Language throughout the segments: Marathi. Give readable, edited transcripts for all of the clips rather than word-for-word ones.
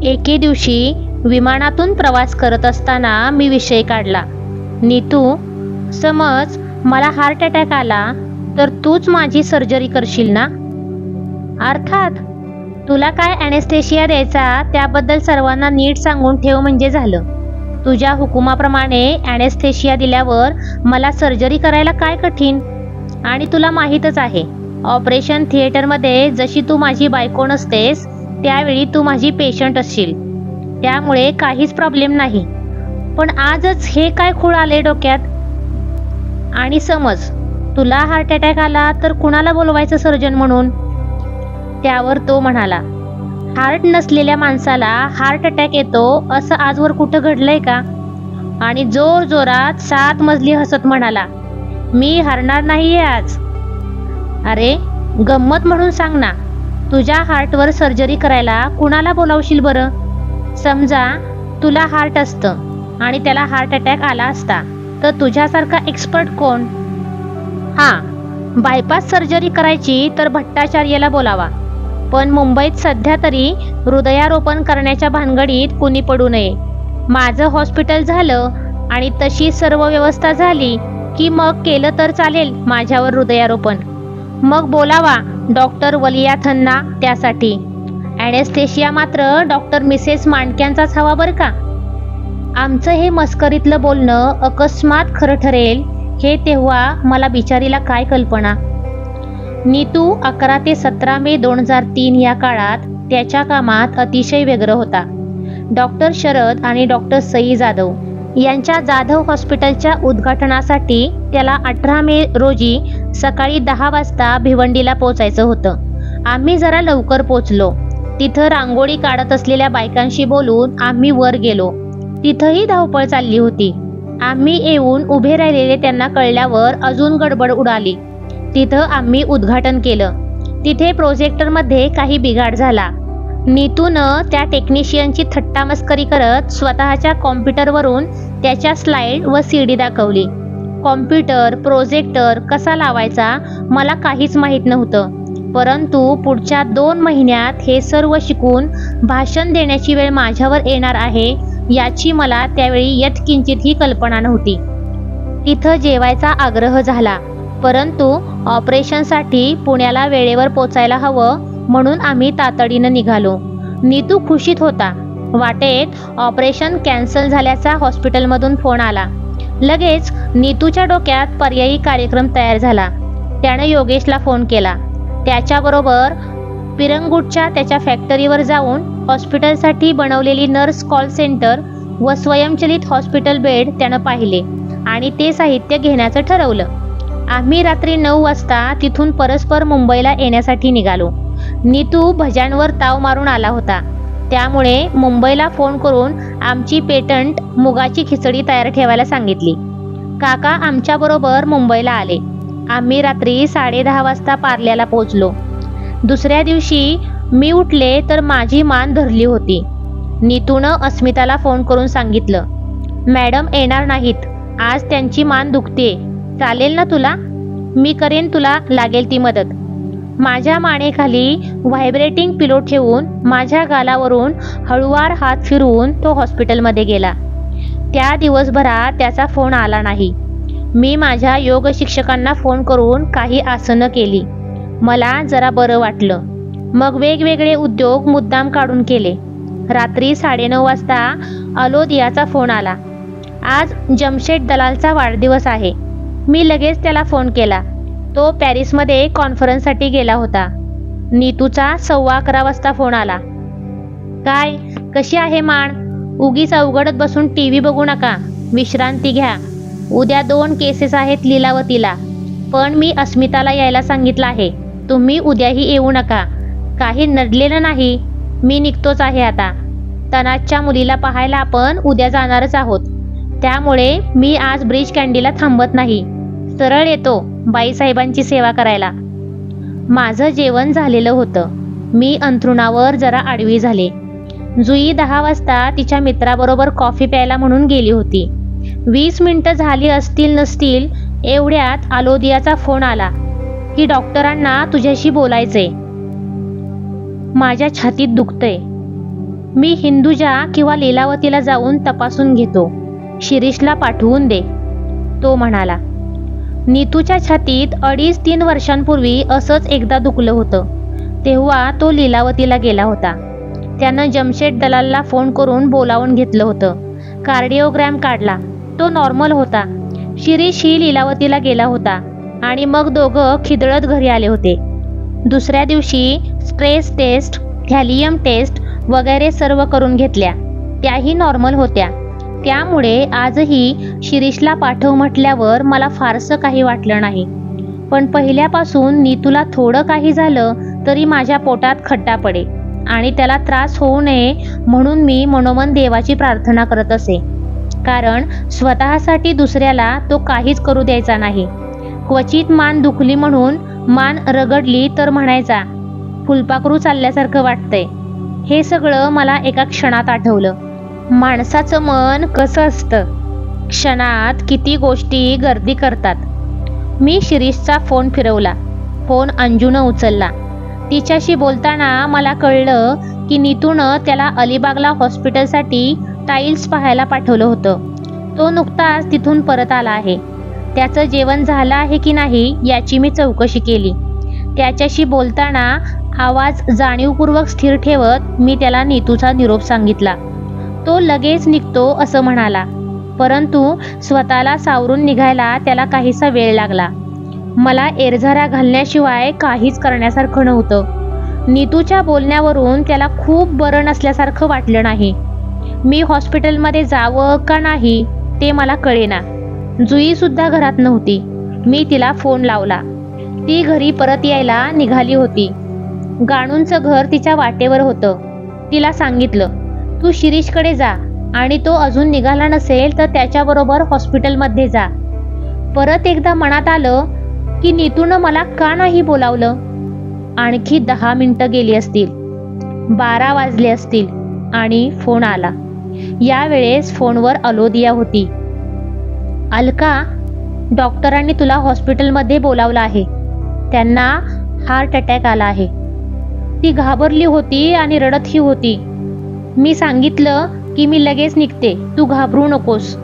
एके दिवशी विमानातून प्रवास करत असताना मी विषय काढला. नीतू, समज मला हार्ट अटॅक आला तर तूच माझी सर्जरी करशील ना? अर्थात. तुला काय ॲनेस्थेशिया द्यायचा त्याबद्दल सर्वांना नीट सांगून ठेव म्हणजे झालं. तुझ्या हुकुमाप्रमाणे ॲनेस्थेशिया दिल्यावर मला सर्जरी करायला काय कठीण. आणि तुला माहीतच आहे, ऑपरेशन थिएटरमध्ये जशी तू माझी बायको नसतेस त्यावेळी तू माझी पेशंट असशील, त्यामुळे काहीच प्रॉब्लेम नाही. पण आजच हे काय खूळ आले डोक्यात? आणि समज तुला हार्ट अटॅक आला तर कुणाला बोलवायचं सर्जन म्हणून? त्यावर तो म्हणाला, हार्ट नसलेल्या माणसाला हार्ट अटॅक येतो असं आजवर कुठं घडलंय का? आणि जोर जोरात 7 मजली हसत म्हणाला, मी हरणार नाहीये आज. अरे गंमत म्हणून सांग ना, तुझ्या हार्टवर सर्जरी करायला कुणाला बोलावशील बरं? समजा तुला हार्ट असतं आणि त्याला हार्ट अटॅक आला असता तर तुझ्यासारखा एक्सपर्ट कोण? हां, बायपास सर्जरी करायची तर भट्टाचार्याला बोलावा. पण मुंबईत सध्या तरी हृदयारोपण करण्याच्या भानगडीत कुणी पडू नये. माझं हॉस्पिटल झालं आणि तशी सर्व व्यवस्था झाली की मग केलं तर चालेल माझ्यावर हृदयारोपण. मग बोलावा डॉक्टर वलियाथनना त्यासाठी. ॲनेस्थेशिया मात्र डॉक्टर मिसेस मांडक्यांचाच हवा बरं का. आमचं हे मस्करीतलं बोलणं अकस्मात खरं ठरेल हे तेव्हा मला बिचारीला काय कल्पना. नीतू 11 ते 17 मे 2003 या काळात त्याच्या कामात अतिशय व्यग्र होता. डॉक्टर शरद आणि डॉक्टर सई जाधव यांच्या जाधव हॉस्पिटलच्या उद्घाटनासाठी त्याला 18 मे रोजी सकाळी 10 वाजता भिवंडीला पोचायचं होतं. आम्ही जरा लवकर पोचलो. तिथं रांगोळी काढत असलेल्या बायकांशी बोलून आम्ही वर गेलो. तिथंही धावपळ चालली होती. आम्ही येऊन उभे राहिलेले त्यांना कळल्यावर अजून गडबड उडाली. तिथं आम्ही उद्घाटन केलं. तिथे प्रोजेक्टरमध्ये काही बिघाड झाला. नीतूनं त्या टेक्निशियनची थट्टा मस्करी करत स्वतःच्या कॉम्प्युटरवरून त्याच्या स्लाइड व CD दाखवली. कॉम्प्युटर प्रोजेक्टर कसा लावायचा मला काहीच माहीत नव्हतं. परंतु पुढच्या 2 महिन्यात हे सर्व शिकून भाषण देण्याची वेळ माझ्यावर येणार आहे याची मला त्यावेळी यत्किंचितही कल्पना नव्हती. तिथं जेवायचा आग्रह झाला, परंतु ऑपरेशनसाठी पुण्याला वेळेवर पोचायला हवं म्हणून आम्ही तातडीनं निघालो. नीतू खुशीत होता. वाटेत ऑपरेशन कॅन्सल झाल्याचा हॉस्पिटलमधून फोन आला. लगेच नीतूच्या डोक्यात पर्यायी कार्यक्रम तयार झाला. त्यानं योगेशला फोन केला. त्याच्याबरोबर पिरंगुटच्या त्याच्या फॅक्टरीवर जाऊन हॉस्पिटलसाठी बनवलेली नर्स कॉल सेंटर व स्वयंचलित हॉस्पिटल बेड त्यानं पाहिले आणि ते साहित्य घेण्याचं ठरवलं. आम्ही रात्री 9 वाजता तिथून परस्पर मुंबईला येण्यासाठी निघालो. नीतू भज्यांवर ताव मारून आला होता, त्यामुळे मुंबईला फोन करून आमची पेटंट मुगाची खिचडी तयार ठेवायला सांगितली. काका आमच्याबरोबर मुंबईला आले. आम्ही रात्री 10:30 वाजता पार्ल्याला पोचलो. दुसऱ्या दिवशी मी उठले तर माझी मान धरली होती. नीतूनं अस्मिताला फोन करून सांगितलं, मॅडम येणार नाहीत, आज त्यांची मान दुखते, चालेल ना तुला? मी करेन तुला लागेल ती मदत. माझ्या मानेखाली व्हायब्रेटिंग पिलो ठेवून माझ्या गालावरून हळूवार हात फिरवून तो हॉस्पिटलमध्ये गेला. त्या दिवसभरात त्याचा फोन आला नाही. मी माझ्या योग शिक्षकांना फोन करून काही आसनं केली. मला जरा बरं वाटलं. मग वेगवेगळे उद्योग मुद्दाम काढून केले. रात्री 9:30 वाजता अलोदियाचा फोन आला. आज जमशेद दलालचा वाढदिवस आहे. मी लगेच त्याला फोन केला. तो पॅरिसमध्ये कॉन्फरन्ससाठी गेला होता. नीतूचा 11:15 वाजता फोन आला. काय, कशी आहे मान? उगीच अवघडत बसून TV बघू नका, विश्रांती घ्या. उद्या 2 केसेस आहेत लीलावतीला, पण मी अस्मिताला यायला सांगितलं आहे. तुम्ही उद्याही येऊ नका. काही नडलेलं नाही. मी निघतोच आहे आता. तनाजच्या मुलीला पाहायला आपण उद्या जाणारच आहोत, त्यामुळे मी आज ब्रिज कँडीला थांबत नाही. सरळ येतो बाईसाहेबांची सेवा करायला. माझं जेवण झालेलं होतं. मी अंथरुणावर जरा आडवी झाले. जुई 10 वाजता तिच्या मित्राबरोबर कॉफी प्यायला म्हणून गेली होती. 20 मिनिटं झाली असतील नसतील एवढ्यात अलोदियाचा फोन आला की डॉक्टरांना तुझ्याशी बोलायचंय. माझ्या छातीत दुखतंय. मी हिंदुजा किंवा लीलावतीला जाऊन तपासून घेतो. शिरीषला पाठवून दे, तो म्हणाला. नीतूच्या छातीत 2.5-3 वर्षांपूर्वी असंच एकदा दुखलं होतं. तेव्हा तो लीलावतीला गेला होता. त्यानं जमशेद दलालला फोन करून बोलावून घेतलं होतं. कार्डिओग्रॅम काढला, तो नॉर्मल होता. शिरीष ही लीलावतीला गेला होता आणि मग दोघं खिदळत घरी आले होते. दुसऱ्या दिवशी स्ट्रेस टेस्ट, थॅलियम टेस्ट वगैरे सर्व करून घेतल्या. त्याही नॉर्मल होत्या. त्यामुळे आजही शिरीषला पाठव म्हटल्यावर मला फारसं काही वाटलं नाही. पण पहिल्यापासून नीतूला थोडं काही झालं तरी माझ्या पोटात खड्डा पडे आणि त्याला त्रास होऊ नये म्हणून मी मनोमन देवाची प्रार्थना करत असे. कारण स्वतःसाठी दुसऱ्याला तो काहीच करू द्यायचा नाही. क्वचित मान दुखली म्हणून मान रगडली तर म्हणायचा, फुलपाखरू चालल्यासारखं वाटतंय. हे सगळं मला एका क्षणात आठवलं. माणसाचं मन कसं असतं, क्षणात किती गोष्टी गर्दी करतात. मी शिरीषचा फोन फिरवला. फोन अंजूनं उचलला. तिच्याशी बोलताना मला कळलं की नीतूनं त्याला अलिबागला हॉस्पिटलसाठी टाईल्स पाहायला पाठवलं होतं. तो नुकताच तिथून परत आला आहे. त्याचं जेवण झालं आहे की नाही याची मी चौकशी केली. त्याच्याशी बोलताना आवाज जाणीवपूर्वक स्थिर ठेवत मी त्याला नीतूचा निरोप सांगितला. तो लगेच निघतो असं म्हणाला, परंतु स्वतःला सावरून निघायला त्याला काहीसा वेळ लागला. मला एरझारा घालण्याशिवाय काहीच करण्यासारखं नव्हतं. नीतूच्या बोलण्यावरून त्याला खूप बरं नसल्यासारखं वाटलं नाही. मी हॉस्पिटलमध्ये जावं का नाही ते मला कळेना. जुईसुद्धा घरात नव्हती. मी तिला फोन लावला. ती घरी परत यायला निघाली होती. गाणूंचं घर तिच्या वाटेवर होतं. तिला सांगितलं, तू शिरीषकडे जा आणि तो अजून निघाला नसेल तर त्याच्याबरोबर हॉस्पिटलमध्ये जा. परत एकदा मनात आलं की नीतूनं मला का नाही बोलावलं. आणखी 10 मिनिटं गेली असतील, 12 वाजले असतील आणि फोन आला. यावेळेस फोनवर अलोदिया होती. अलका, डॉक्टरांनी तुला हॉस्पिटलमध्ये बोलावलं आहे. त्यांना हार्ट अटॅक आला आहे. ती घाबरली होती आणि रडतही होती. मी सांगितलं की मी लगेच निघते, तू घाबरू नकोस.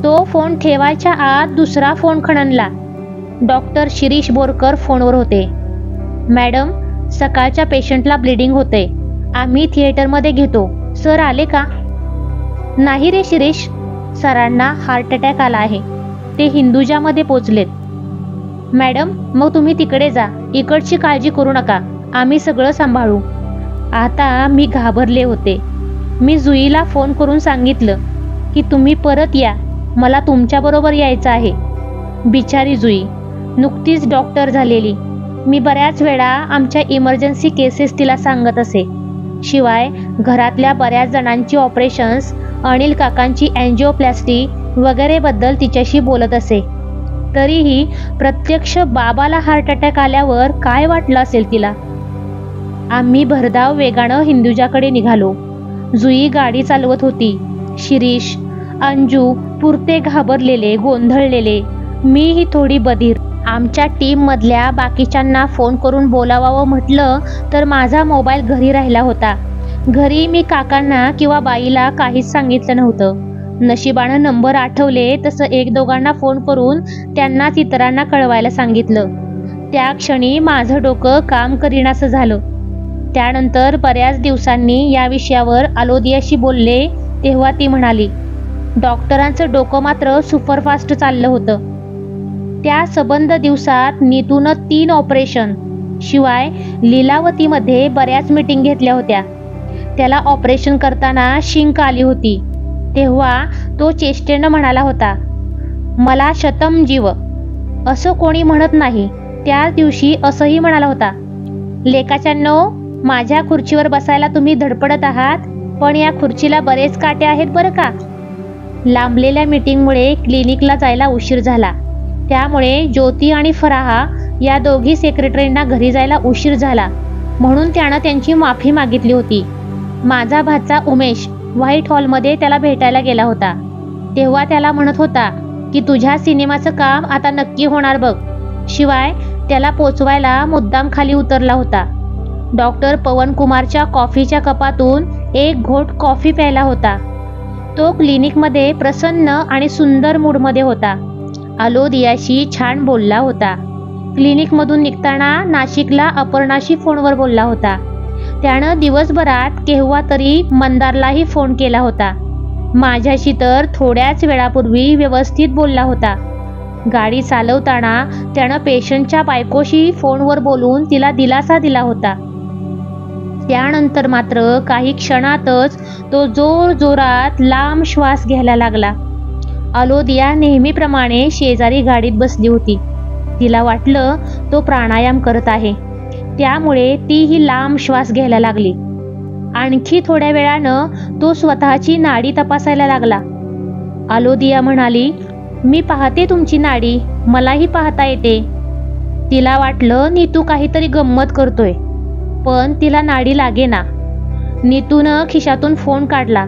तो फोन ठेवायच्या आत दुसरा फोन खणला. डॉक्टर शिरीष बोरकर फोनवर होते. मॅडम, सकाळच्या पेशंटला ब्लिडिंग होते. आम्ही थिएटरमध्ये घेतो. सर आले का? नाही रे शिरीष, सरांना हार्ट अटॅक आला आहे. ते हिंदुजामध्ये पोचलेत. मॅडम, मग तुम्ही तिकडे जा. इकडची काळजी करू नका, आम्ही सगळं सांभाळू. आता मी घाबरले होते. मी जुईला फोन करून सांगितलं की तुम्ही परत या, मला तुमच्याबरोबर यायचं आहे. बिचारी जुई नुकतीच डॉक्टर झालेली. मी बऱ्याच वेळा आमच्या इमर्जन्सी केसेस तिला सांगत असे. शिवाय घरातल्या बऱ्याच जणांची ऑपरेशन्स, अनिल काकांची अँजिओप्लास्टी वगैरे बद्दल तिच्याशी बोलत असे. तरीही प्रत्यक्ष बाबाला हार्ट अटॅक आल्यावर काय वाटलं असेल तिला. आम्ही भरधाव वेगानं हिंदुजाकडे निघालो. जुई गाडी चालवत होती. शिरीष, अंजू पुरते घाबरलेले, गोंधळलेले. मीही थोडी बधीर. आमच्या टीममधल्या बाकीच्यांना फोन करून बोलावावं म्हटलं तर माझा मोबाईल घरी राहिला होता. घरी मी काकांना किंवा बाईला काहीच सांगितलं नव्हतं. नशिबानं नंबर आठवले तसं 1-2 फोन करून त्यांनाच इतरांना कळवायला सांगितलं. त्या क्षणी माझं डोकं काम करीनासं झालं. त्यानंतर बऱ्याच दिवसांनी या विषयावर अलोदियाशी बोलले तेव्हा ती म्हणाली, डॉक्टरांचं डोकं मात्र सुपरफास्ट चाललं होतं. त्या सबंध दिवसात नीतूनं 3 ऑपरेशन, शिवाय लीलावतीमध्ये बऱ्याच मीटिंग घेतल्या होत्या. त्याला ऑपरेशन करताना शिंक आली होती. तेव्हा तो चेष्टेनं म्हणाला होता, मला शतम जीव. असं कोणी म्हणत नाही. त्याच दिवशी असंही म्हणाला होता, लेकाच्यांनो, माझ्या खुर्चीवर बसायला तुम्ही धडपडत आहात, पण या खुर्चीला बरेच काटे आहेत बरं का. लांबलेल्या मीटिंगमुळे क्लिनिकला जायला उशीर झाला. त्यामुळे ज्योती आणि फराहा या दोघी सेक्रेटरींना घरी जायला उशीर झाला म्हणून त्यानं त्यांची माफी मागितली होती. माझा भाचा उमेश व्हाईट हॉलमध्ये त्याला भेटायला गेला होता. तेव्हा त्याला म्हणत होता की तुझ्या सिनेमाचं काम आता नक्की होणार बघ. शिवाय त्याला पोचवायला मुद्दाम खाली उतरला होता. डॉक्टर पवन कुमारच्या कॉफीच्या कपातून एक घोट कॉफी प्यायला होता. तो क्लिनिकमध्ये प्रसन्न आणि सुंदर मूडमध्ये होता. अलोदियाशी छान बोलला होता. क्लिनिकमधून निघताना नाशिकला अपर्णाशी फोनवर बोलला होता. त्यानं दिवसभरात केव्हा तरी मंदारलाही फोन केला होता. माझ्याशी तर थोड्याच वेळापूर्वी व्यवस्थित बोलला होता. गाडी चालवताना त्यानं पेशंटच्या बायकोशी फोनवर बोलून तिला दिलासा दिला होता. त्यानंतर मात्र काही क्षणातच तो जोरजोरात लांब श्वास घ्यायला लागला. अलोदिया नेहमीप्रमाणे शेजारी गाडीत बसली होती. तिला वाटलं तो प्राणायाम करत आहे, त्यामुळे तीही लांब श्वास घ्यायला लागली. आणखी थोड्या वेळानं तो स्वतःची नाडी तपासायला लागला. अलोदिया म्हणाली, मी पाहते तुमची नाडी, मलाही पाहता येते. तिला वाटलं नीतू काहीतरी गंमत करतोय, पण तिला नाडी लागेना. नीतूनं खिशातून फोन काढला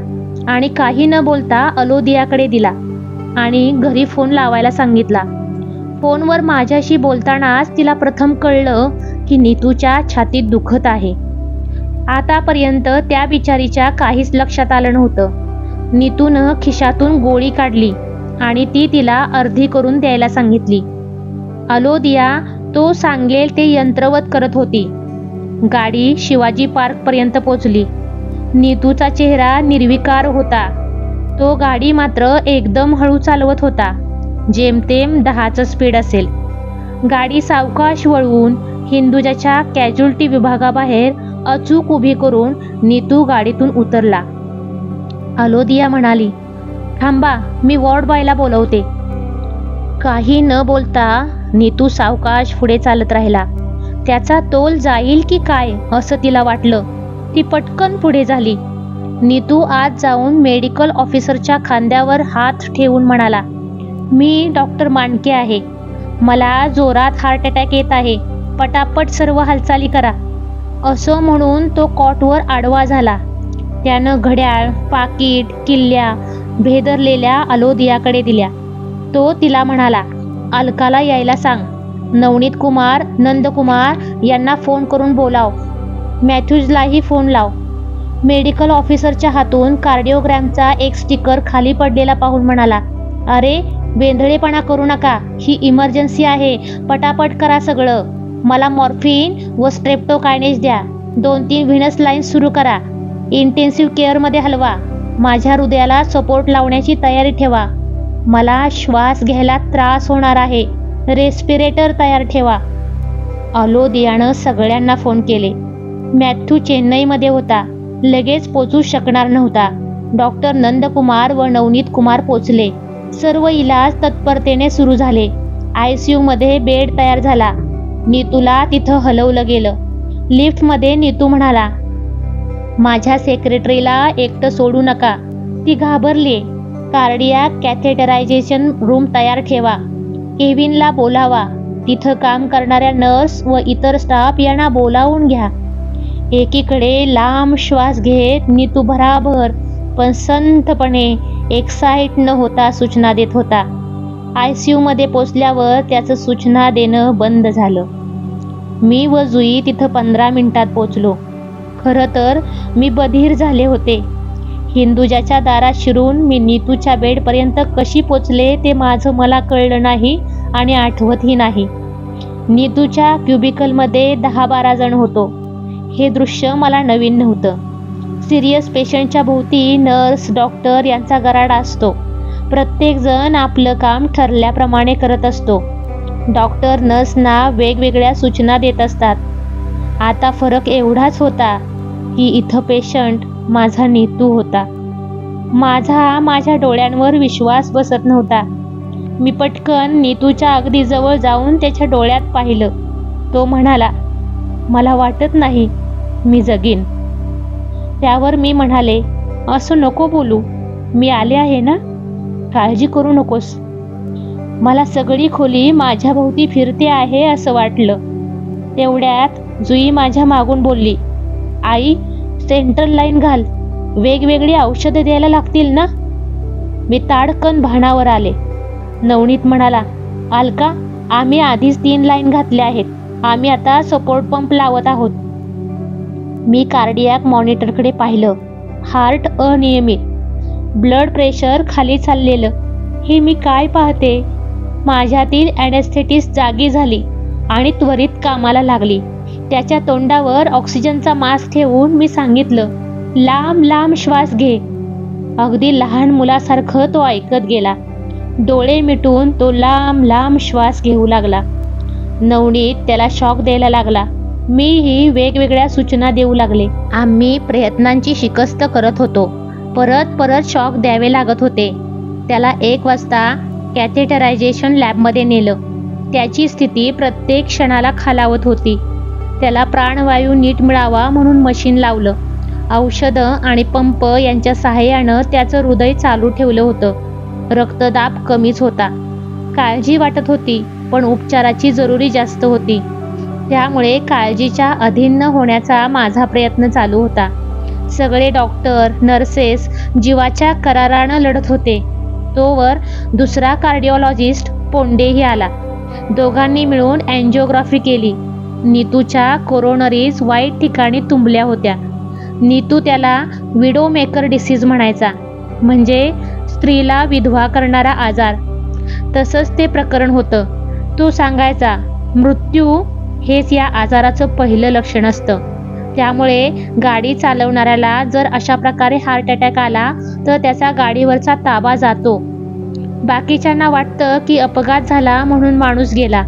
आणि काही न बोलता अलोदियाकडे दिला आणि घरी फोन लावायला सांगितला. फोनवर माझ्याशी बोलतानाच तिला प्रथम कळलं की नीतूच्या छातीत दुखत आहे. आतापर्यंत त्या बिचारीच्या काहीच लक्षात आलं नव्हतं. नीतूनं खिशातून गोळी काढली आणि ती तिला अर्धी करून द्यायला सांगितली. अलोदिया तो सांगेल ते यंत्रवत करत होती. गाडी शिवाजी पार्कपर्यंत पोचली. नीतूचा चेहरा निर्विकार होता. तो गाडी मात्र एकदम हळू चालवत होता, जेमतेम 10चं स्पीड असेल. गाडी सावकाश वळवून हिंदुजाच्या कॅज्युअल्टी विभागाबाहेर अचूक उभी करून नीतू गाडीतून उतरला. अलोदिया म्हणाली, थांबा, मी वॉर्ड बॉयला बोलवते. काही न बोलता नीतू सावकाश पुढे चालत राहिला. त्याचा तोल जाईल की काय असं तिला वाटलं. ती पटकन पुढे झाली. नीतू आत जाऊन मेडिकल ऑफिसरच्या खांद्यावर हात ठेवून म्हणाला, मी डॉक्टर मांडके आहे. मला जोरात हार्ट अटॅक येत आहे. पटापट सर्व हालचाली करा. असं म्हणून तो कॉटवर आडवा झाला. त्यानं घड्याळ, पाकीट, किल्ल्या भेदरलेल्या अलोदियाकडे दिल्या. तो तिला म्हणाला, अलकाला यायला सांग. नवनीत कुमार, नंदकुमार यांना फोन करून बोलाव. मॅथ्यूजलाही फोन लाव. मेडिकल ऑफिसरच्या हातून कार्डिओग्रॅमचा एक स्टिकर खाली पडलेला पाहून म्हणाला, अरे बेंधळेपणा करू नका, ही इमर्जन्सी आहे. पटापट करा सगळं. मला मॉर्फिन व स्ट्रेप्टोकायनेस द्या. 2-3 व्हिनस लाईन्स सुरू करा. इंटेन्सिव्ह केअरमध्ये हलवा. माझ्या हृदयाला सपोर्ट लावण्याची तयारी ठेवा. मला श्वास घ्यायला त्रास होणार आहे. रेस्पिरेटर तयार ठेवा. अलोदियानं सगळ्यांना फोन केले. मॅथ्यू चेन्नईमध्ये होता, लगेच पोचू शकणार नव्हता. डॉक्टर नंदकुमार व नवनीत कुमार पोचले. सर्व इलाज तत्परतेने सुरू झाले. ICUमध्ये बेड तयार झाला. नीतूला तिथं हलवलं गेलं. लिफ्टमध्ये नीतू म्हणाला, माझ्या सेक्रेटरीला एकटं सोडू नका. ती घाबरली. कार्डियाक कॅथेटरायझेशन रूम तयार ठेवा. केविनला बोलावा. तिथं काम करणाऱ्या नर्स व इतर स्टाफ यांना बोलावून घ्या. एकीकडे लांब श्वास घेत नीतू भराभर पण संथपणे, एक्साइट न होता सूचना देत होता. ICUमध्ये पोचल्यावर त्याचं सूचना देणं बंद झालं. मी व जुई तिथं 15 मिनिटात पोचलो. खरं तर मी बधीर झाले होते. हिंदुजाच्या दारात शिरून मी नीतूच्या बेडपर्यंत कशी पोचले ते माझं मला कळलं नाही आणि आठवतही नाही. नीतूच्या क्युबिकलमध्ये 10-12 जण होतो. हे दृश्य मला नवीन नव्हतं. सिरियस पेशंटच्या भोवती नर्स, डॉक्टर यांचा गराडा असतो. प्रत्येकजण आपलं काम ठरल्याप्रमाणे करत असतो. डॉक्टर नर्सना वेगवेगळ्या सूचना देत असतात. आता फरक एवढाच होता की इथं पेशंट माझा नीतू होता. माझ्या डोळ्यांवर विश्वास बसत नव्हता. मी पटकन नीतूच्या अगदी जवळ जाऊन त्याच्या डोळ्यात पाहिलं. तो म्हणाला, मला वाटत नाही मी जगीन. त्यावर मी म्हणाले, असं नको बोलू, मी आले आहे ना, काळजी करू नकोस. मला सगळी खोली माझ्या भोवती फिरते आहे असं वाटलं. तेवढ्यात जुई माझ्या मागून बोलली, आई सेंट्रल लाईन घाल, वेगवेगळी औषधं द्यायला लागतील ना. मी ताडकन भानावर आले. नवनीत म्हणाला, अलका आम्ही आधीच 3 लाईन घातल्या आहेत. आम्ही आता सपोर्ट पंप लावत आहोत. मी कार्डियाक मॉनिटरकडे पाहिलं. हार्ट अनियमित, ब्लड प्रेशर खाली चाललेलं. हे मी काय पाहते? माझ्यातील ॲनेस्थेटिस्ट जागी झाली आणि त्वरित कामाला लागली. त्याच्या तोंडावर ऑक्सिजनचा मास्क ठेवून मी सांगितलं, लांब लांब श्वास घे. अगदी लहान मुलासारखं तो ऐकत गेला. डोळे मिटून तो लांब लांब श्वास घेऊ लागला. नवनीत त्याला शॉक द्यायला लागला. मीही वेगवेगळ्या सूचना देऊ लागले. आम्ही प्रयत्नांची शिकस्त करत होतो. परत परत शॉक द्यावे लागत होते. त्याला 1 वाजता कॅथेटरायझेशन लॅबमध्ये नेलं. त्याची स्थिती प्रत्येक क्षणाला खालावत होती. त्याला प्राणवायू नीट मिळावा म्हणून मशीन लावलं. औषधं आणि पंप यांच्या सहाय्यानं त्याचं हृदय चालू ठेवलं होतं. रक्तदाब कमीच होता. काळजी वाटत होती, पण उपचाराची जरुरी जास्त होती. त्यामुळे काळजीच्या अधीन न होण्याचा माझा प्रयत्न चालू होता. सगळे डॉक्टर, नर्सेस जीवाच्या करारानं लढत होते. तोवर दुसरा कार्डिओलॉजिस्ट पोंडेही आला. दोघांनी मिळून अँजिओग्राफी केली. नीतूच्या कोरोनरीज वाईट ठिकाणी तुंबल्या होत्या. नीतू त्याला विडो मेकर डिसीज म्हणायचा, म्हणजे स्त्रीला विधवा करणारा आजार. तसंच ते प्रकरण होतं. तो सांगायचा, मृत्यू हेच या आजाराचं पहिलं लक्षण असतं. त्यामुळे गाडी चालवणाऱ्याला जर अशा प्रकारे हार्ट अटॅक आला तर त्याचा गाडीवरचा ताबा जातो. बाकीच्यांना वाटतं की अपघात झाला म्हणून माणूस गेला,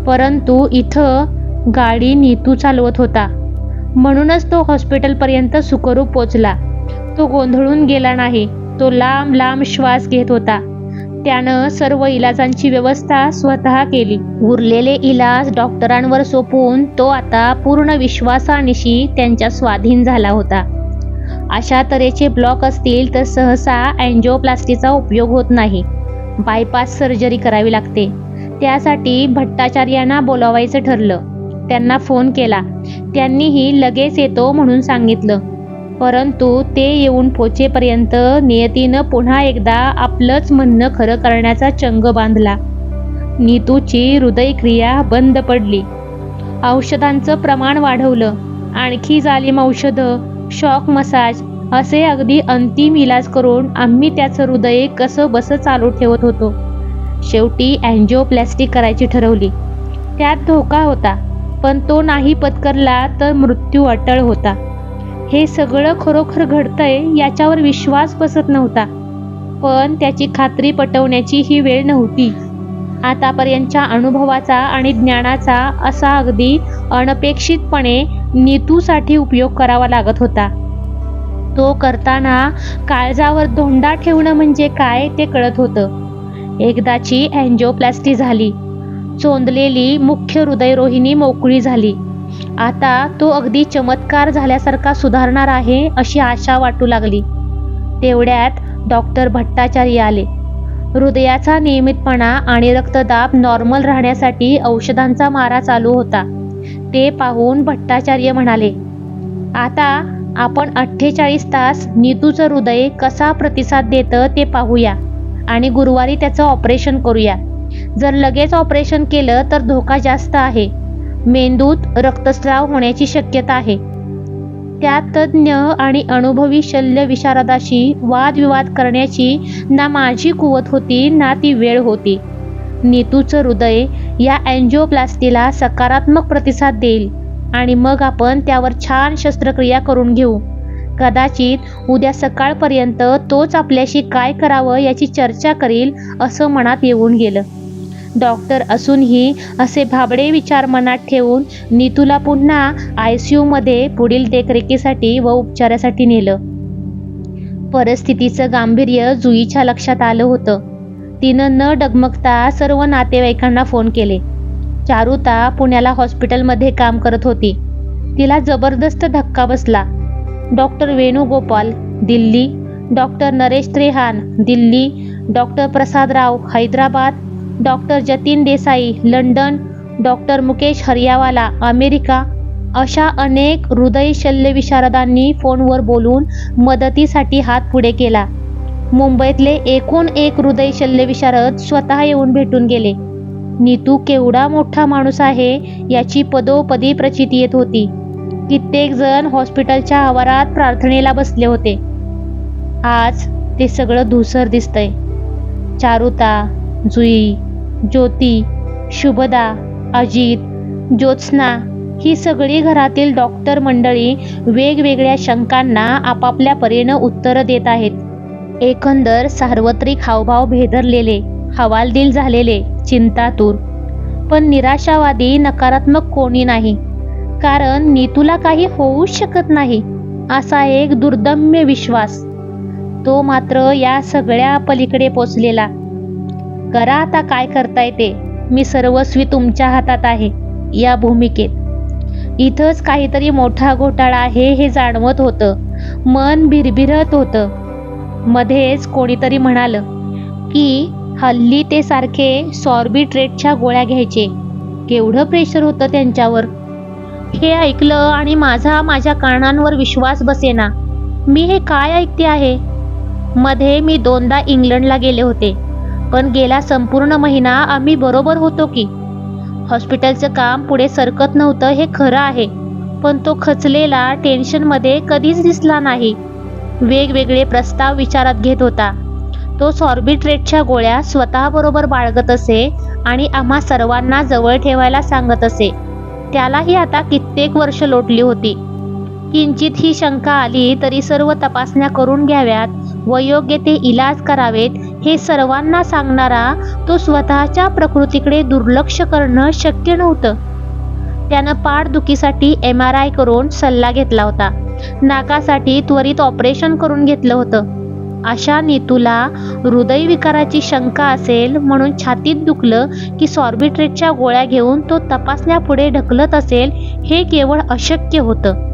परंतु इथं गाडी नीतू चालवत होता. म्हणूनच तो हॉस्पिटलपर्यंत सुखरूप पोचला. तो गोंधळून गेला नाही. तो लांब लांब श्वास घेत होता. त्यानं सर्व इलाजांची व्यवस्था स्वतः केली. उरलेले इलाज डॉक्टरांवर सोपवून तो आता पूर्ण विश्वासानिशी त्यांच्या स्वाधीन झाला होता. अशा तऱ्हेचे ब्लॉक असतील तर सहसा अँजिओप्लास्टीचा उपयोग होत नाही. बायपास सर्जरी करावी लागते. त्यासाठी भट्टाचार्यांना बोलावायचं ठरलं. त्यांना फोन केला. त्यांनीही लगेच येतो म्हणून सांगितलं. परंतु ते येऊन पोचेपर्यंत नियतीनं पुन्हा एकदा आपलंच म्हणणं खरं करण्याचा चंग बांधला. नीतूची हृदयक्रिया बंद पडली. औषधांचं प्रमाण वाढवलं. आणखी जालीम औषधं, शॉक मसाज असे अगदी अंतिम इलाज करून आम्ही त्याचं हृदय कसं बसं चालू ठेवत होतो. शेवटी अँजिओप्लास्टी करायची ठरवली. त्यात धोका होता, पण तो नाही पत्करला तर मृत्यू अटळ होता. हे सगळं खरोखर घडतंय याच्यावर विश्वास बसत नव्हता, पण त्याची खात्री पटवण्याची ही वेळ नव्हती. आतापर्यंतच्या अनुभवाचा आणि ज्ञानाचा असा अगदी अनपेक्षितपणे नीतूसाठी उपयोग करावा लागत होता. तो करताना काळजावर धोंडा ठेवणं म्हणजे काय ते कळत होतं. एकदाची अँजिओप्लास्टी झाली. चोंदलेली मुख्य हृदयरोहिणी मोकळी झाली. आता तो अगदी चमत्कार झाल्यासारखा सुधारणार आहे अशी आशा वाटू लागली. तेवढ्यात डॉक्टर भट्टाचार्य आले. हृदयाचा नियमितपणा आणि रक्तदाब नॉर्मल राहण्यासाठी औषधांचा मारा चालू होता. ते पाहून भट्टाचार्य म्हणाले, आता आपण 48 तास नीतूचं हृदय कसा प्रतिसाद देतं ते पाहूया आणि गुरुवारी त्याचं ऑपरेशन करूया. जर लगेच ऑपरेशन केलं तर धोका जास्त आहे. मेंदूत रक्तस्राव होण्याची शक्यता आहे. त्यात तज्ज्ञ आणि अनुभवी शल्य विशारदाशी वादविवाद करण्याची ना माझी कुवत होती ना ती वेळ होती. नीतूचं हृदय या अँजिओप्लास्टीला सकारात्मक प्रतिसाद देईल आणि मग आपण त्यावर छान शस्त्रक्रिया करून घेऊ. कदाचित उद्या सकाळपर्यंत तोच आपल्याशी काय करावं याची चर्चा करील असं मनात येऊन गेलं. डॉक्टर असूनही असे भाबडे विचार मनात ठेवून नीतूला पुन्हा ICUमध्ये पुढील देखरेखीसाठी व उपचारासाठी नेलं. परिस्थितीचं गांभीर्य जुईच्या लक्षात आलं होतं. तिनं न डगमगता सर्व नातेवाईकांना फोन केले. चारुता पुण्याला हॉस्पिटलमध्ये काम करत होती. तिला जबरदस्त धक्का बसला. Doctor Venugopal Delhi, doctor Naresh Trehan Delhi, doctor Prasadrao Hyderabad, doctor Jatin Desai London, doctor Mukesh Hariyawala America अशा अनेक हृदय शल्यविशारदांनी फोनवर बोलून मदतीसाठी हात पुढे केला. मुंबईतले एकूण एक हृदय शल्यविशारद स्वतः येऊन भेटून गेले. नीतू केवढा मोठा माणूस आहे याची पदोपदी प्रचिती येत होती. कित्येक जण हॉस्पिटलच्या आवारात प्रार्थनेला बसले होते. आज ते सगळं धूसर दिसतंय. चारुता, जुई, ज्योती, शुभदा, अजित, ज्योत्स्ना ही सगळी घरातील डॉक्टर मंडळी वेगवेगळ्या शंकांना आपापल्या परीनं उत्तरं देत आहेत. एकंदर सार्वत्रिक हावभाव भेदरलेले, हवालदिल झालेले, चिंतातूर. पण निराशावादी, नकारात्मक कोणी नाही. कारण नीतूला काही होऊच शकत नाही असा एक दुर्दम्य विश्वास. तो मात्र या सगळ्या पलीकडे पोचलेला. करा आता काय करताय ते, मी सर्वस्वी तुमच्या हातात आहे या भूमिकेत. इथंच काहीतरी मोठा घोटाळा आहे हे जाणवत होतं. मन भिरभिरत होतं. मध्येच कोणीतरी म्हणालं की हल्ली ते सारखे सॉर्बिट्रेटच्या गोळ्या घ्यायचे. केवढं प्रेशर होतं त्यांच्यावर. हे ऐकलं आणि माझ्या कानांवर विश्वास बसेना. मी हे काय ऐकते आहे? मध्ये मी 2दा इंग्लंडला गेले होते, पण गेला संपूर्ण महिना आम्ही बरोबर होतो की. हॉस्पिटलचं काम पुढे सरकत नव्हतं हे खरं आहे, पण तो खचलेला टेन्शनमध्ये कधीच दिसला नाही. वेगवेगळे प्रस्ताव विचारात घेत होता. तो सॉर्बिट्रेटच्या गोळ्या स्वतःबरोबर बाळगत असे आणि आम्हा सर्वांना जवळ ठेवायला सांगत असे. त्यालाही आता कित्येक वर्ष लोटली होती. किंचित ही शंका आली तरी सर्व तपासण्या करून घ्याव्यात व योग्य ते इलाज करावेत हे सर्वांना सांगणारा तो स्वतःच्या प्रकृतीकडे दुर्लक्ष करणं शक्य नव्हतं. त्यानं पाठदुखीसाठी MRI करून सल्ला घेतला होता. नाकासाठी त्वरित ऑपरेशन करून घेतलं होतं. अशा नीतूला हृदयविकाराची शंका असेल म्हणून छातीत दुखलं की सॉर्बिट्रेटच्या गोळ्या घेऊन तो तपासण्या पुढे ढकलत असेल हे केवळ अशक्य होतं.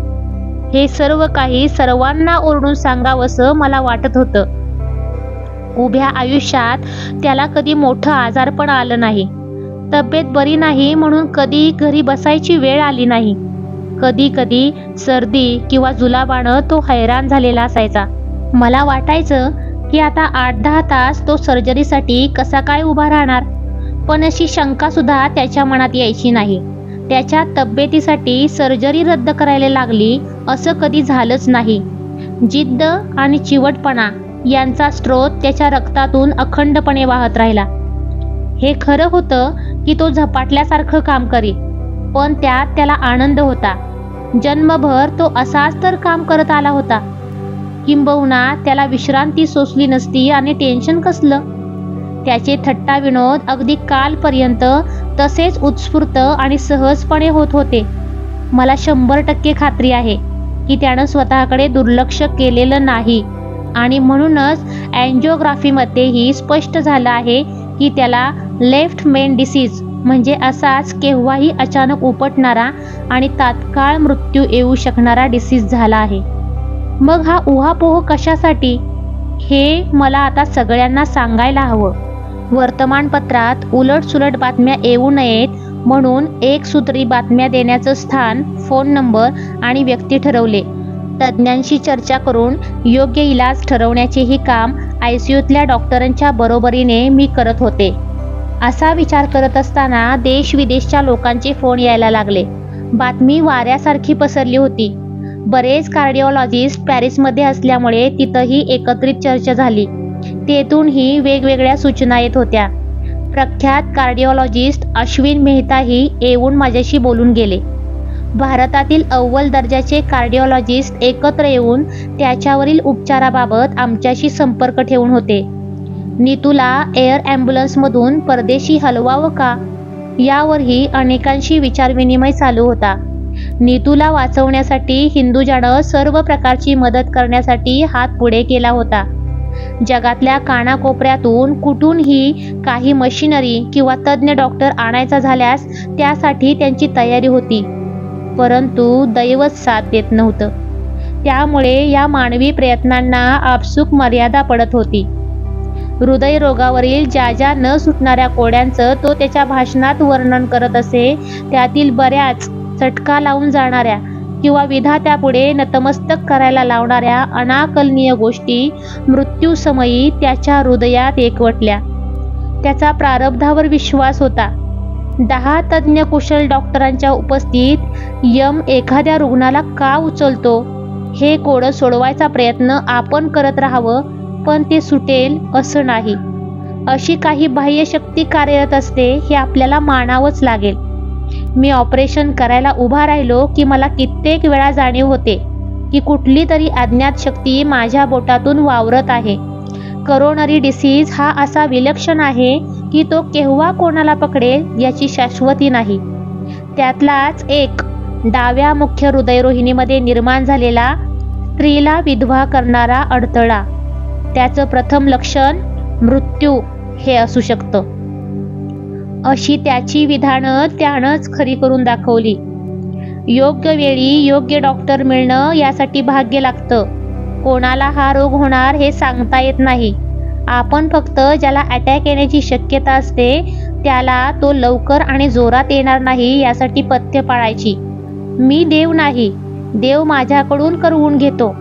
हे सर्व काही सर्वांना ओरडून सांगावंसं मला वाटत होतं. उभ्या आयुष्यात त्याला कधी मोठं आजारपण आलं नाही. तब्येत बरी नाही म्हणून कधी घरी बसायची वेळ आली नाही. कधी कधी सर्दी किंवा जुलाबानं तो हैराण झालेला असायचा. मला वाटायचं की आता 8-10 तास तो सर्जरीसाठी कसा काय उभा राहणार. पण अशी शंका सुद्धा त्याच्या मनात यायची नाही. त्याच्या तब्येतीसाठी सर्जरी रद्द करायला लागली असं कधी झालंच नाही. जिद्द आणि चिवटपणा यांचा स्रोत त्याच्या रक्तातून अखंडपणे वाहत राहिला. हे खरं होतं की तो झपाटल्यासारखं काम करी, पण त्यात त्याला आनंद होता. जन्मभर तो असाच तर काम करत आला होता. किंबहुना त्याला विश्रांती सोसली नसती आणि टेन्शन कसलं. त्याचे थट्टा विनोद अगदी कालपर्यंत तसेच उत्स्फूर्त आणि सहजपणे होत होते. मला 100% खात्री आहे की त्यानं स्वतःकडे दुर्लक्ष केलेलं नाही आणि म्हणूनच अँजिओग्राफीमध्येही स्पष्ट झालं आहे की त्याला लेफ्ट मेन डिसीज म्हणजे असाच केव्हाही अचानक उपटणारा आणि तात्काळ मृत्यू येऊ शकणारा डिसीज झाला आहे. मग हा उहापोह कशासाठी हे मला आता सगळ्यांना सांगायला हवं. वर्तमानपत्रात उलटसुलट बातम्या येऊ नयेत म्हणून एकसूत्री बातम्या देण्याचं स्थान, फोन नंबर आणि व्यक्ती ठरवले. तज्ज्ञांशी चर्चा करून योग्य इलाज ठरवण्याचेही काम ICUतल्या डॉक्टरांच्या बरोबरीने मी करत होते. असा विचार करत असताना देश विदेशच्या लोकांचे फोन यायला लागले. बातमी वाऱ्यासारखी पसरली होती. बरेच कार्डिओलॉजिस्ट पॅरिसमध्ये असल्यामुळे तिथंही एकत्रित चर्चा झाली. तेथूनही वेगवेगळ्या सूचना येत होत्या. प्रख्यात कार्डिओलॉजिस्ट अश्विन मेहताही येऊन माझ्याशी बोलून गेले. भारतातील अव्वल दर्जाचे कार्डिओलॉजिस्ट एकत्र येऊन त्याच्यावरील उपचाराबाबत आमच्याशी संपर्क ठेवून होते. नीतूला एअर ॲम्ब्युलन्समधून परदेशी हलवावं का यावरही अनेकांशी विचारविनिमय चालू होता. नीतूला वाचवण्यासाठी हिंदुजानं सर्व प्रकारची मदत करण्यासाठी हात पुढे केला होता. जगातल्या कानाकोपऱ्यातून कुठूनही काही मशिनरी किंवा तज्ज्ञ डॉक्टर आणायचा झाल्यास त्यासाठी त्यांची तयारी होती. परंतु दैवच साथ देत नव्हतं. त्यामुळे या मानवी प्रयत्नांना आपसूक मर्यादा पडत होती. हृदयरोगावरील ज्या न सुटणाऱ्या कोड्यांचं तो त्याच्या भाषणात वर्णन करत असे, त्यातील बऱ्याच चटका लावून जाणाऱ्या किंवा विधात्यापुढे नतमस्तक करायला लावणाऱ्या अनाकलनीय गोष्टी मृत्यूसमयी त्याच्या हृदयात एकवटल्या. त्याचा प्रारब्धावर विश्वास होता. 10 तज्ज्ञ कुशल डॉक्टरांच्या उपस्थितीत यम एखाद्या रुग्णाला का उचलतो हे कोडं सोडवायचा प्रयत्न आपण करत राहावं, पण ते सुटेल असं नाही. अशी काही बाह्य शक्ती कार्यरत असते हे आपल्याला मानावंच लागेल. मी ऑपरेशन करायला उभा राहिलो की मला कित्येक वेळा जाणीव होते की कुठली तरी अज्ञात शक्ती माझ्या बोटातून वावरत आहे. करोनरी डिसीज हा असा विलक्षण आहे की तो केव्हा कोणाला पकडेल याची शाश्वती नाही. त्यातलाच एक डाव्या मुख्य हृदयरोहिणीमध्ये निर्माण झालेला स्त्रीला विधवा करणारा अडथळा. त्याचं प्रथम लक्षण मृत्यू हे असू शकतं. अशी त्याची विधानं त्यानंच खरी करून दाखवली. योग्य वेळी योग्य डॉक्टर मिळणं यासाठी भाग्य लागतं. कोणाला हा रोग होणार हे सांगता येत नाही. आपण फक्त ज्याला अटॅक येण्याची शक्यता असते त्याला तो लवकर आणि जोरात येणार नाही यासाठी पथ्य पाळायची. मी देव नाही, देव माझ्याकडून करवून घेतो.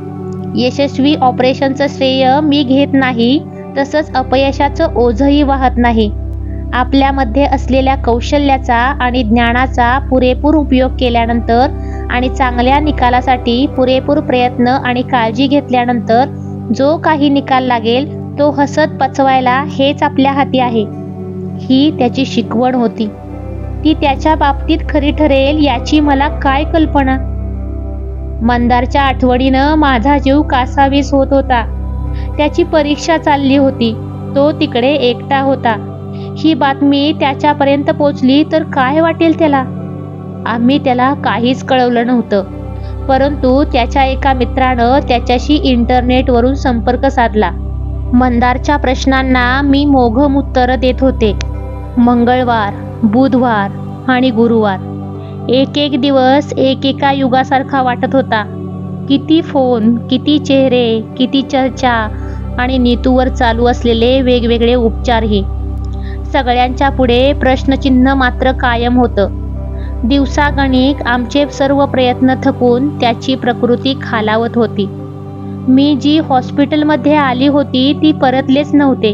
यशस्वी ऑपरेशनचं श्रेय मी घेत नाही, तसंच अपयशाचं ओझंही वाहत नाही. आपल्यामध्ये असलेल्या कौशल्याचा आणि ज्ञानाचा पुरेपूर उपयोग केल्यानंतर आणि चांगल्या निकालासाठी पुरेपूर प्रयत्न आणि काळजी घेतल्यानंतर जो काही निकाल लागेल तो हसत पचवायला हेच आपल्या हाती आहे. ही त्याची शिकवण होती. ती त्याच्या बाबतीत खरी ठरेल याची मला काय कल्पना. मंदारच्या आठवणीनं माझा जीव कासावीस होत होता. त्याची परीक्षा चालली होती. तो तिकडे एकटा होता. ही बातमी त्याच्यापर्यंत पोचली तर काय वाटेल त्याला. आम्ही त्याला काहीच कळवलं नव्हतं, परंतु त्याच्या एका मित्रानं त्याच्याशी इंटरनेटवरून संपर्क साधला. मंदारच्या प्रश्नांना मी मोघम उत्तरं देत होते. मंगळवार, बुधवार आणि गुरुवार एक एक दिवस एकेका युगासारखा वाटत होता. किती फोन, किती चेहरे, किती चर्चा आणि नीतूवर चालू असलेले वेगवेगळे उपचारही. सगळ्यांच्या पुढे प्रश्नचिन्ह मात्र कायम होतं. दिवसागणिक आमचे सर्व प्रयत्न थकून त्याची प्रकृती खालावत होती. मी जी हॉस्पिटलमध्ये आली होती ती परतलेच नव्हते.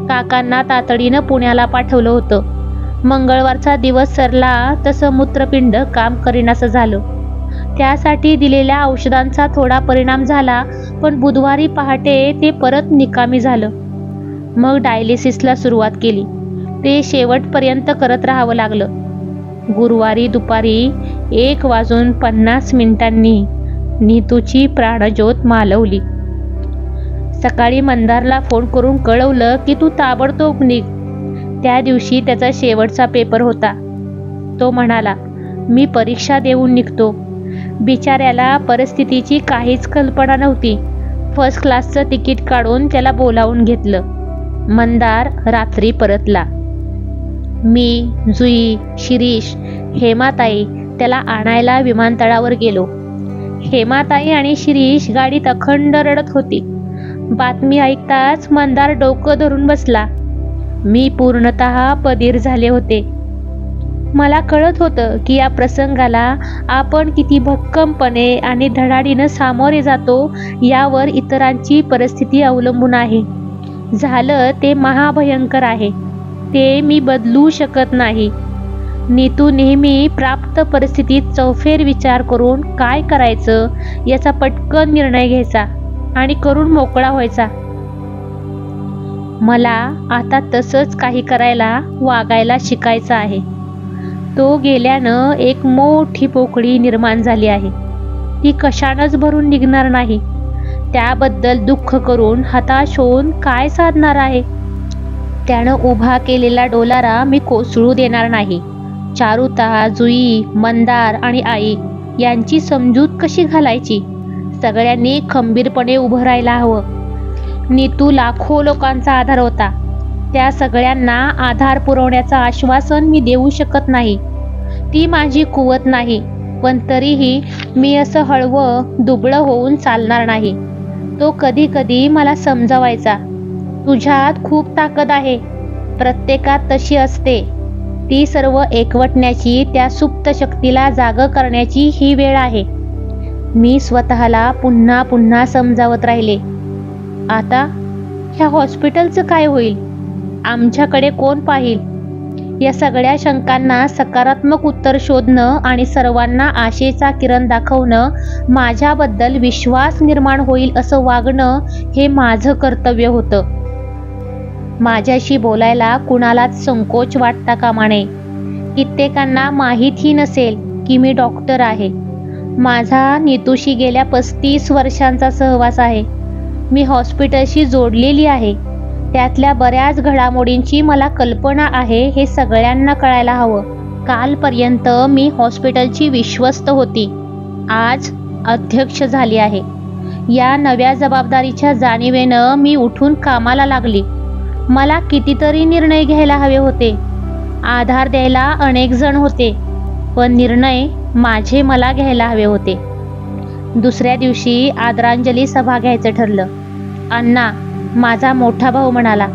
काकांना तातडीनं पुण्याला पाठवलं होतं. मंगळवारचा दिवस सरला तसं मूत्रपिंड काम करीनासं झालं. त्यासाठी दिलेल्या औषधांचा थोडा परिणाम झाला, पण बुधवारी पहाटे ते परत निकामी झालं. मग डायलिसिसला सुरुवात केली. ते शेवटपर्यंत करत राहावं लागलं. गुरुवारी दुपारी 1:50 नीतूची प्राणज्योत मालवली. सकाळी मंदारला फोन करून कळवलं की तू ताबडतोब निघ. त्या दिवशी त्याचा शेवटचा पेपर होता. तो म्हणाला, मी परीक्षा देऊन निघतो. बिचाऱ्याला परिस्थितीची काहीच कल्पना नव्हती. फर्स्ट क्लासचं तिकीट काढून त्याला बोलावून घेतलं. मंदार रात्री परतला. मी, जुई, शिरीष, हेमाताई त्याला आणायला विमानतळावर गेलो. हेमाताई आणि शिरीष गाडीत अखंड रडत होती. बातमी ऐकताच मंदार डोकं धरून बसला. मी पूर्णतः बधीर झाले होते. मला कळत होतं की या प्रसंगाला आपण किती भक्कमपणे आणि धडाडीनं सामोरे जातो यावर इतरांची परिस्थिती अवलंबून आहे. झालं ते महाभयंकर आहे. ते मी बदलू शकत नाही. नीतू नेहमी प्राप्त परिस्थितीत चौफेर विचार करून काय करायचं याचा पटकन निर्णय घ्यायचा आणि करून मोकळा व्हायचा. मला आता तसंच काही करायला, वागायला शिकायचं आहे. तो गेल्यानं एक मोठी पोकळी निर्माण झाली आहे. ती कशानंच भरून निघणार नाही. त्याबद्दल दुःख करून, हताश होऊन काय साधणार आहे. त्यानं उभा केलेला डोलारा मी कोसळू देणार नाही. चारुता, जुई, मंदार आणि आई यांची समजूत कशी घालायची. सगळ्यांनी खंबीरपणे उभं राहायला हवं. नीतू लाखो लोकांचा आधार होता. त्या सगळ्यांना आधार पुरवण्याचं आश्वासन मी देऊ शकत नाही. ती माझी कुवत नाही. पण तरीही मी असं हळवं दुबळं होऊन चालणार नाही. तो कधी कधी मला समजावायचा, तुझ्यात खूप ताकद आहे. प्रत्येकात तशी असते. ती सर्व एकवटण्याची, त्या सुप्त शक्तीला जागं करण्याची ही वेळ आहे. मी स्वतःला पुन्हा पुन्हा समजावत राहिले. आता ह्या हॉस्पिटलचं काय होईल? आमच्याकडे कोण पाहील? या सगळ्या शंकांना सकारात्मक उत्तर शोधणं आणि सर्वांना आशेचा किरण दाखवणं, माझ्याबद्दल विश्वास निर्माण होईल असं वागणं हे माझं कर्तव्य होतं. माझ्याशी बोलायला कुणालाच संकोच वाटता कामा नये. कित्येकांना माहीतही नसेल की मी डॉक्टर आहे. माझा नीतूशी गेल्या 35 वर्षांचा सहवास आहे. मी हॉस्पिटलशी जोडलेली आहे. त्यातल्या बऱ्याच घडामोडींची मला कल्पना आहे हे सगळ्यांना कळायला हवं. कालपर्यंत मी हॉस्पिटलची विश्वस्त होती. आज अध्यक्ष झाली आहे. या नव्या जबाबदारीच्या जाणीवेनं मी उठून कामाला लागली. मला कितीतरी निर्णय घ्यायला हवे होते. आधार द्यायला अनेक जण होते, पण निर्णय माझे मला घ्यायला हवे होते. दुसऱ्या दिवशी आदरांजली सभा घ्यायचं ठरलं. अण्णा, माझा मोठा भाऊ म्हणाला,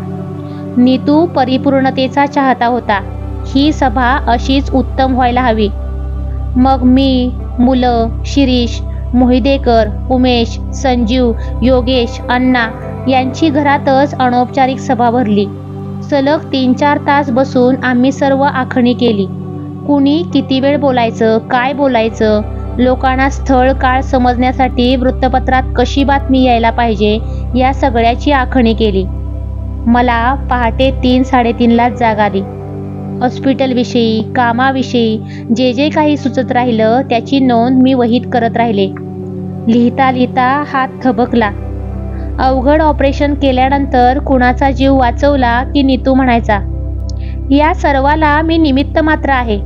नीतू परिपूर्णतेचा चाहता होता. ही सभा अशीच उत्तम व्हायला हवी. मग मी, मुलं, शिरीष, मोहिदेकर, उमेश, संजीव, योगेश, अण्णा यांची घरातच अनौपचारिक सभा भरली. सलग 3-4 तास बसून आम्ही सर्व आखणी केली. कुणी किती वेळ बोलायचं, काय बोलायचं, लोकांना स्थळ काळ समजण्यासाठी वृत्तपत्रात कशी बातमी यायला पाहिजे, या सगळ्याची आखणी केली. मला पहाटे 3-3:30लाच जाग आली. हॉस्पिटलविषयी, कामाविषयी जे जे काही सुचत राहिलं त्याची नोंद मी वहीत करत राहिले. लिहिता लिहिता हात थबकला. अवघड ऑपरेशन केल्यानंतर कुणाचा जीव वाचवला की नीतू म्हणायचा, या सर्वाला मी निमित्त मात्र आहे.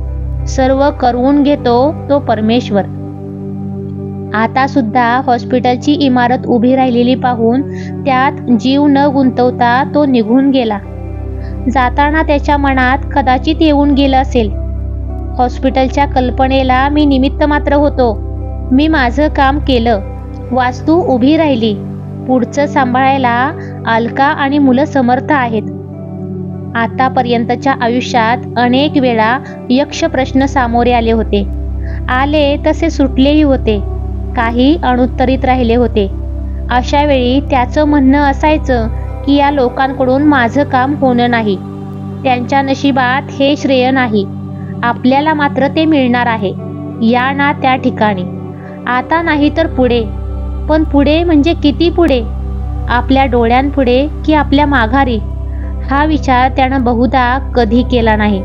सर्व करवून घेतो तो परमेश्वर. आता सुद्धा हॉस्पिटलची इमारत उभी राहिलेली पाहून त्यात जीव न गुंतवता तो निघून गेला. जाताना त्याच्या मनात कदाचित येऊन गेलं असेल, हॉस्पिटलच्या कल्पनेला मी निमित्त मात्र होतो. मी माझं काम केलं. वास्तू उभी राहिली. पुढचं सांभाळायला अलका आणि मुलं समर्थ आहेत. आतापर्यंतच्या आयुष्यात अनेक वेळा यक्ष प्रश्न सामोरे आले होते. आले तसे सुटलेही होते. काही अनुत्तरित राहिले होते. अशा वेळी त्याचं म्हणणं असायचं की या लोकांकडून माझं काम होणं नाही. त्यांच्या नशिबात हे श्रेय नाही. आपल्याला मात्र ते मिळणार आहे. या ना त्या ठिकाणी. आता नाही तर पुढे. पण पुढे म्हणजे किती पुढे? आपल्या डोळ्यांपुढे की आपल्या माघारी? हा विचार त्यानं बहुधा कधी केला नाही.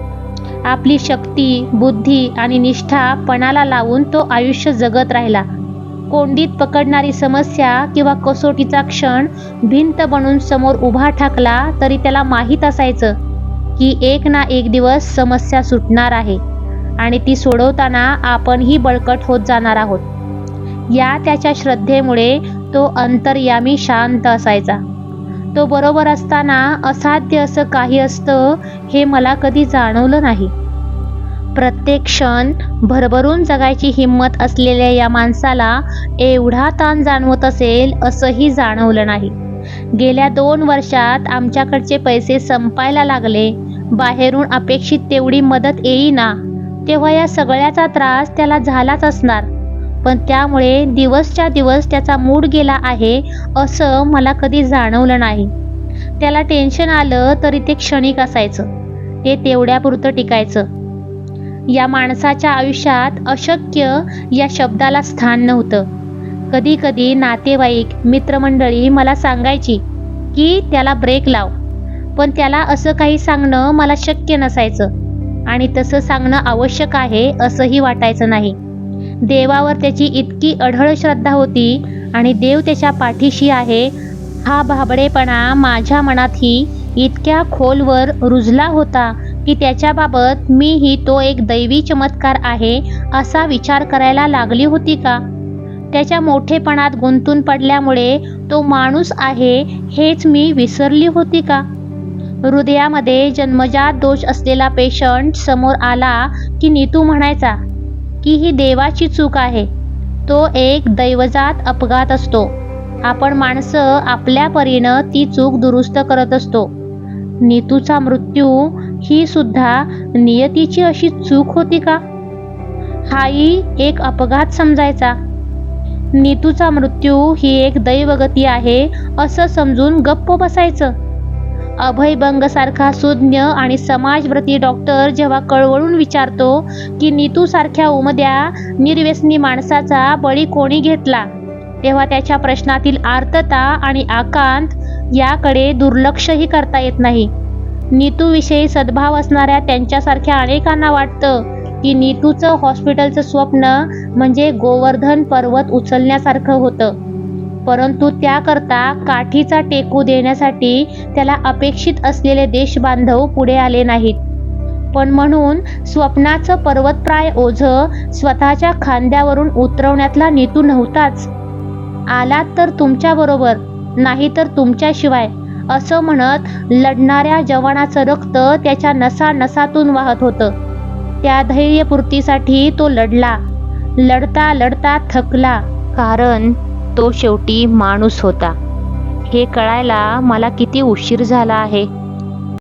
आपली शक्ती, बुद्धी आणि निष्ठा पणाला लावून तो आयुष्य जगत राहिला. कोंडीत पकडणारी समस्या किंवा कसोटीचा क्षण भिंत बनून समोर उभा ठाकला तरी त्याला माहीत असायचं की एक ना एक दिवस समस्या सुटणार आहे आणि ती सोडवताना आपणही बळकट होत जाणार आहोत. या त्याच्या श्रद्धेमुळे तो अंतर्यामी शांत असायचा. तो बरोबर असताना असाध्य असं काही असतं हे मला कधी जाणवलं नाही. प्रत्येक क्षण भरभरून जगायची हिंमत असलेल्या या माणसाला एवढा ताण जाणवत असेल असंही जाणवलं नाही. गेल्या 2 वर्षात आमच्याकडचे पैसे संपायला लागले. बाहेरून अपेक्षित तेवढी मदत येईना. तेव्हा या सगळ्याचा त्रास त्याला झालाच असणार. पण त्यामुळे दिवसच्या दिवस त्याचा मूड गेला आहे असं मला कधी जाणवलं नाही. त्याला टेन्शन आलं तरी ते क्षणिक असायचं. ते तेवढ्यापुरतं टिकायचं. या माणसाच्या आयुष्यात अशक्य या शब्दाला स्थान नव्हतं. कधी कधी नातेवाईक, मित्रमंडळी मला सांगायची की त्याला ब्रेक लाव. पण त्याला असं काही सांगणं मला शक्य नसायचं आणि तसं सांगणं आवश्यक आहे असंही वाटायचं नाही. देवावर त्याची इतकी अढळ श्रद्धा होती आणि देव त्याच्या पाठीशी आहे हा भाबडेपणा माझ्या मनातही इतक्या खोलवर रुजला होता की त्याच्याबाबत मीही तो एक दैवी चमत्कार आहे असा विचार करायला लागली होती का? त्याच्या मोठेपणात गुंतून पडल्यामुळे तो माणूस आहे हेच मी विसरली होती का? हृदयामध्ये जन्मजात दोष असलेला पेशंट समोर आला की नीतू म्हणायचा की ही देवाची चूक आहे. तो एक दैवजात अपघात असतो. आपण माणसं आपल्या परीनं ती चूक दुरुस्त करत असतो. नीतूचा मृत्यू ही सुद्धा नियतीची अशी चूक होती का? हाही एक अपघात समजायचा. नीतूचा मृत्यू ही एक दैवगती आहे असं समजून गप्प बसायचं. अभय बंग सारखा सुज्ञ आणि समाजव्रती डॉक्टर जेव्हा कळवळून विचारतो की नीतू सारख्या उमद्या निर्व्यसनी माणसाचा बळी कोणी घेतला, तेव्हा त्याच्या प्रश्नातील आर्तता आणि आकांत याकडे दुर्लक्षही करता येत नाही. नीतूविषयी सद्भाव असणाऱ्या त्यांच्यासारख्या अनेकांना वाटतं की नीतूचं हॉस्पिटलचं स्वप्न म्हणजे गोवर्धन पर्वत उचलण्यासारखं होतं, परंतु त्याकरता काठीचा टेकू देण्यासाठी त्याला अपेक्षित असलेले देशबांधव पुढे आले नाहीत. पण म्हणून स्वप्नाचं पर्वतप्राय ओझं स्वतःच्या खांद्यावरून उतरवण्यातला नीतू नव्हताच. आलात तर तुमच्याबरोबर, नाही तर तुमच्याशिवाय, असं म्हणत लढणाऱ्या जवानाचं रक्त त्याच्या नसानसातून वाहत होतं. त्या धैर्यपूर्तीसाठी तो लढला. लढता लढता थकला, कारण तो शेवटी माणूस होता. हे कळायला मला किती उशीर झाला आहे.